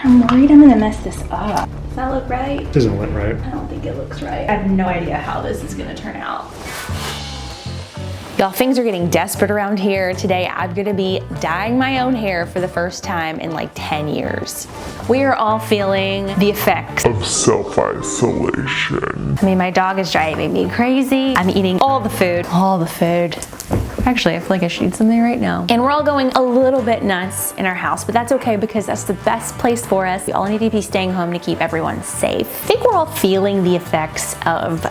I'm worried I'm gonna mess this up. Does that look right? Doesn't look right. I don't think it looks right. I have no idea how this is gonna turn out. Y'all, things are getting desperate around here. Today, I'm gonna be dyeing my own hair for the first time in like 10 years. We are all feeling the effects of self-isolation. I mean, my dog is driving me crazy. I'm eating all the food. Actually, I feel like I should eat something right now. And we're all going a little bit nuts in our house, but that's okay because that's the best place for us. We all need to be staying home to keep everyone safe. I think we're all feeling the effects of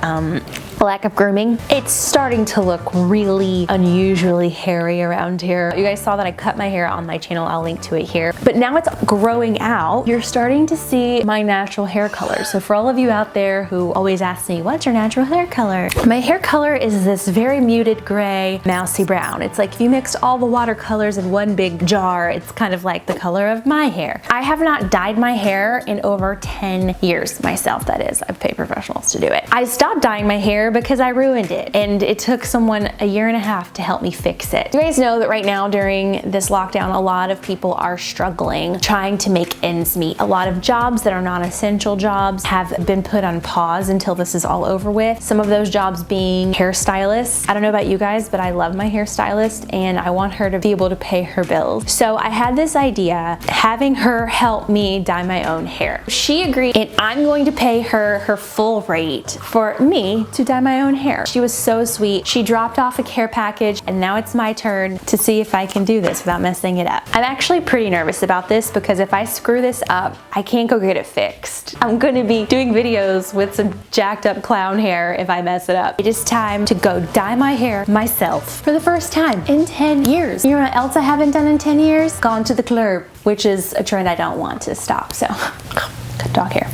lack of grooming. It's starting to look really unusually hairy around here. You guys saw that I cut my hair on my channel. I'll link to it here. But now it's growing out. You're starting to see my natural hair color. So for all of you out there who always ask me, what's your natural hair color? My hair color is this very muted gray, mousy brown. It's like if you mixed all the watercolors in one big jar, it's kind of like the color of my hair. I have not dyed my hair in over 10 years myself, that is. I've paid professionals to do it. I stopped dyeing my hair because I ruined it, and it took someone a year and a half to help me fix it. You guys know that right now during this lockdown, a lot of people are struggling, trying to make ends meet. A lot of jobs that are non-essential jobs have been put on pause until this is all over with. Some of those jobs being hairstylists. I don't know about you guys, but I love my hairstylist and I want her to be able to pay her bills. So I had this idea, having her help me dye my own hair. She agreed, and I'm going to pay her her full rate for me to dye my own hair. She was so sweet. She dropped off a care package, and now it's my turn to see if I can do this without messing it up. I'm actually pretty nervous about this because if I screw this up, I can't go get it fixed. I'm gonna be doing videos with some jacked up clown hair if I mess it up. It is time to go dye my hair myself for the first time in 10 years. You know what else I haven't done in 10 years? Gone to the club, which is a trend I don't want to stop, so cut dog hair.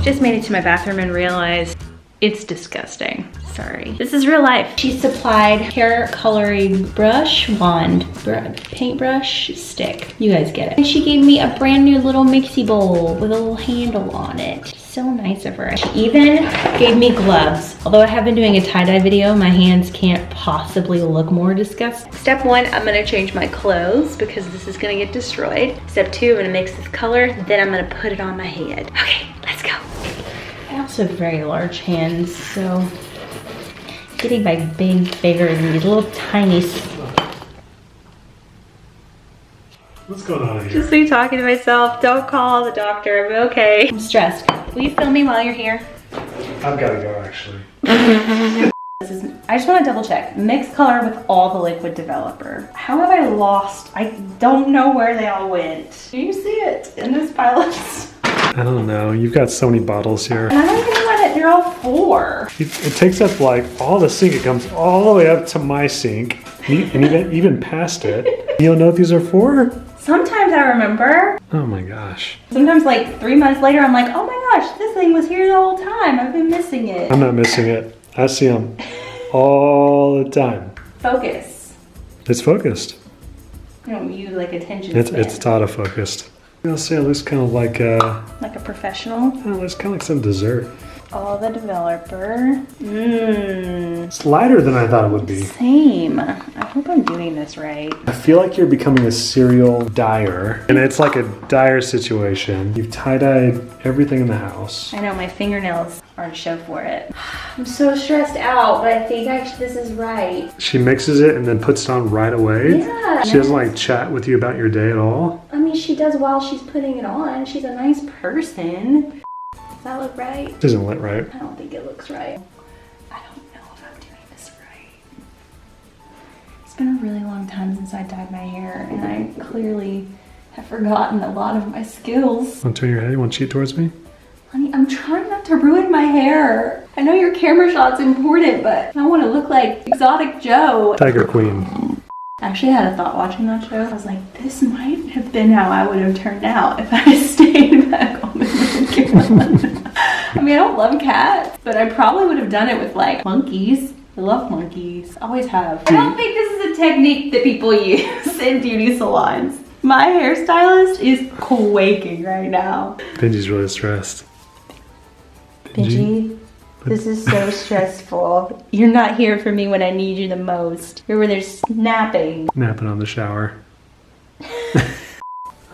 Just made it to my bathroom and realized it's disgusting. Sorry. This is real life. She supplied hair coloring brush, wand, paintbrush, stick. You guys get it. And she gave me a brand new little mixie bowl with a little handle on it. So nice of her. She even gave me gloves. Although I have been doing a tie-dye video, my hands can't possibly look more disgusting. Step one, I'm gonna change my clothes because this is gonna get destroyed. Step two, I'm gonna mix this color, then I'm gonna put it on my head. Okay, let's go. I also have very large hands, so getting my big fingers in these little tiny. What's going on here? Just me talking to myself. Don't call the doctor. I'm okay. I'm stressed. Will you film me while you're here? I've got to go actually. I just want to double check. Mixed color with all the liquid developer. How have I lost? I don't know where they all went. Do you see it in this pile of stuff? I don't know. You've got so many bottles here. And I don't even know what they're all for. It takes up like all the sink. It comes all the way up to my sink and even past it. You don't know what these are for? Sometimes I remember. Oh my gosh. Sometimes like 3 months later, I'm like, oh my gosh, this thing was here the whole time. I've been missing it. I'm not missing it. I see them all the time. Focus. It's focused. You don't use like attention It's span. autofocused. I'll say it looks kind of like a professional. it looks kind of like some dessert. All the developer. It's lighter than I thought it would be. Same. I hope I'm doing this right. I feel like you're becoming a serial dyer, and it's like a dyer situation. You've tie-dyed everything in the house. I know my fingernails aren't show for it. I'm so stressed out, but I think this is right. She mixes it and then puts it on right away. Yeah. She doesn't like chat with you about your day at all. I mean, she does while she's putting it on. She's a nice person. Does that look right? Doesn't look right. I don't think it looks right. I don't know if I'm doing this right. It's been a really long time since I dyed my hair, and I clearly have forgotten a lot of my skills. Want to turn your head? You want to cheat towards me? Honey, I'm trying not to ruin my hair. I know your camera shot's important, but I don't want to look like Exotic Joe. Tiger Queen. I actually had a thought watching that show. I was like, this might have been how I would have turned out if I had stayed back home and lived in Carolina. I mean, I don't love cats, but I probably would have done it with like monkeys. I love monkeys. Always have. I don't think this is a technique that people use in beauty salons. My hairstylist is quaking right now. Benji's really stressed. Benji, this is so stressful. You're not here for me when I need you the most. You're over there napping. Napping on the shower.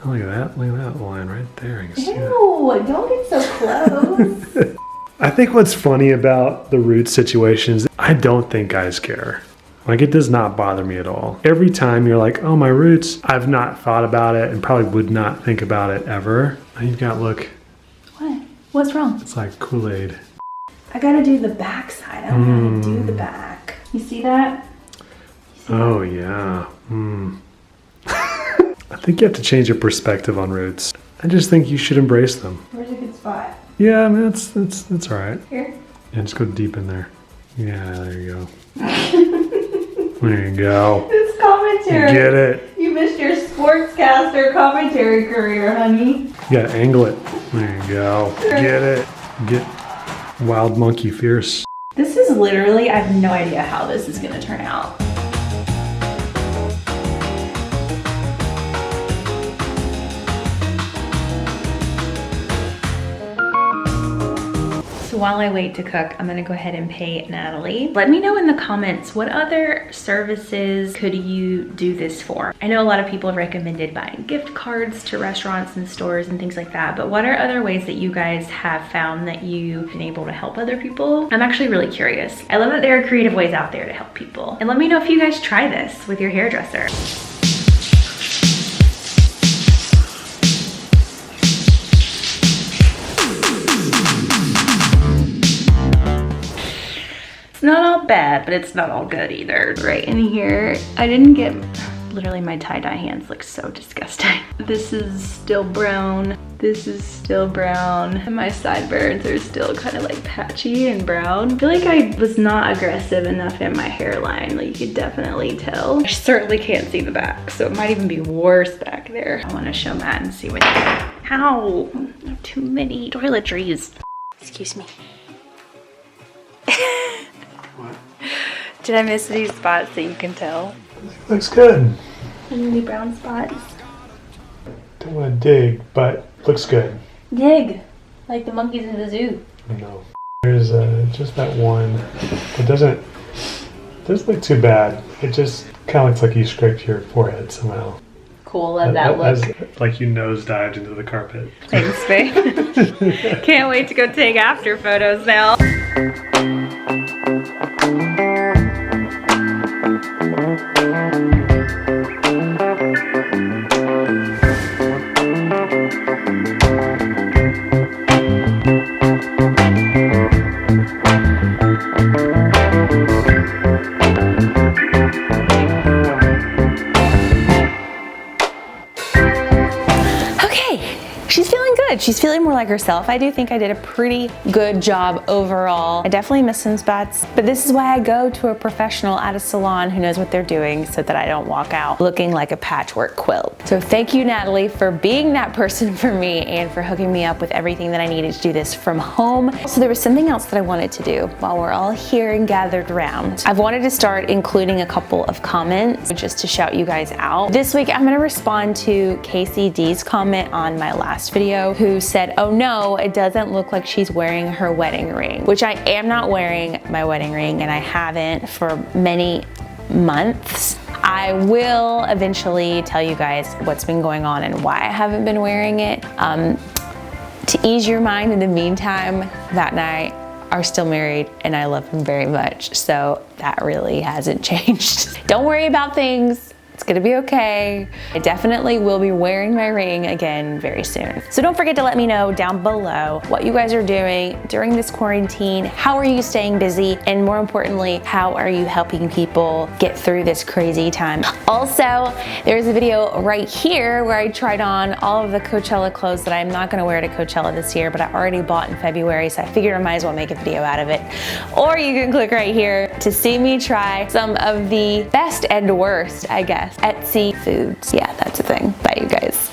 look at that line right there. You can see it. Ew, don't get so close. I think what's funny about the roots situation is I don't think guys care. Like, it does not bother me at all. Every time you're like, oh, my roots, I've not thought about it and probably would not think about it ever. Now you've got, look. What? What's wrong? It's like Kool-Aid. I gotta do the back side. I don't know how to do the back. You see that? Oh, yeah. I think you have to change your perspective on roots. I just think you should embrace them. Where's a good spot? Yeah, I mean, it's all right. Here? Yeah, just go deep in there. Yeah, there you go. There you go. This commentary. Get it. You missed your sportscaster commentary career, honey. You gotta angle it. There you go. Get it. Get wild monkey fierce. This is literally, I have no idea how this is gonna turn out. While I wait to cook, I'm gonna go ahead and pay Natalee. Let me know in the comments, what other services could you do this for? I know a lot of people have recommended buying gift cards to restaurants and stores and things like that, but what are other ways that you guys have found that you've been able to help other people? I'm actually really curious. I love that there are creative ways out there to help people. And let me know if you guys try this with your hairdresser. It's not all bad, but it's not all good either. Right in here, I didn't get, literally my tie-dye hands look so disgusting. This is still brown. This is still brown. And my sideburns are still kind of like patchy and brown. I feel like I was not aggressive enough in my hairline. Like, you could definitely tell. I certainly can't see the back, so it might even be worse back there. I want to show Matt and see what, ow, too many toiletries. Excuse me. What? Did I miss these spots that you can tell? Looks good. Any brown spots? Don't want to dig, but looks good. Dig, like the monkeys in the zoo. No. There's just that one. It doesn't look too bad. It just kind of looks like you scraped your forehead somehow. Cool, love that look. Like you nosedived into the carpet. Thanks, babe. Can't wait to go take after photos now. She's feeling more like herself. I do think I did a pretty good job overall. I definitely missed some spots, but this is why I go to a professional at a salon who knows what they're doing so that I don't walk out looking like a patchwork quilt. So thank you, Natalee, for being that person for me and for hooking me up with everything that I needed to do this from home. So there was something else that I wanted to do while we're all here and gathered around. I've wanted to start including a couple of comments just to shout you guys out. This week, I'm gonna respond to Casey D's comment on my last video, who said, oh no, it doesn't look like she's wearing her wedding ring, which I am not wearing my wedding ring, and I haven't for many months. I will eventually tell you guys what's been going on and why I haven't been wearing it. To ease your mind, in the meantime, Matt and I are still married and I love him very much, so that really hasn't changed. Don't worry about things. It's gonna be okay. I definitely will be wearing my ring again very soon. So don't forget to let me know down below what you guys are doing during this quarantine. How are you staying busy? And more importantly, how are you helping people get through this crazy time? Also, there's a video right here where I tried on all of the Coachella clothes that I'm not gonna wear to Coachella this year, but I already bought in February, so I figured I might as well make a video out of it. Or you can click right here to see me try some of the best and worst, I guess, Etsy foods. Yeah, that's a thing. Bye, you guys.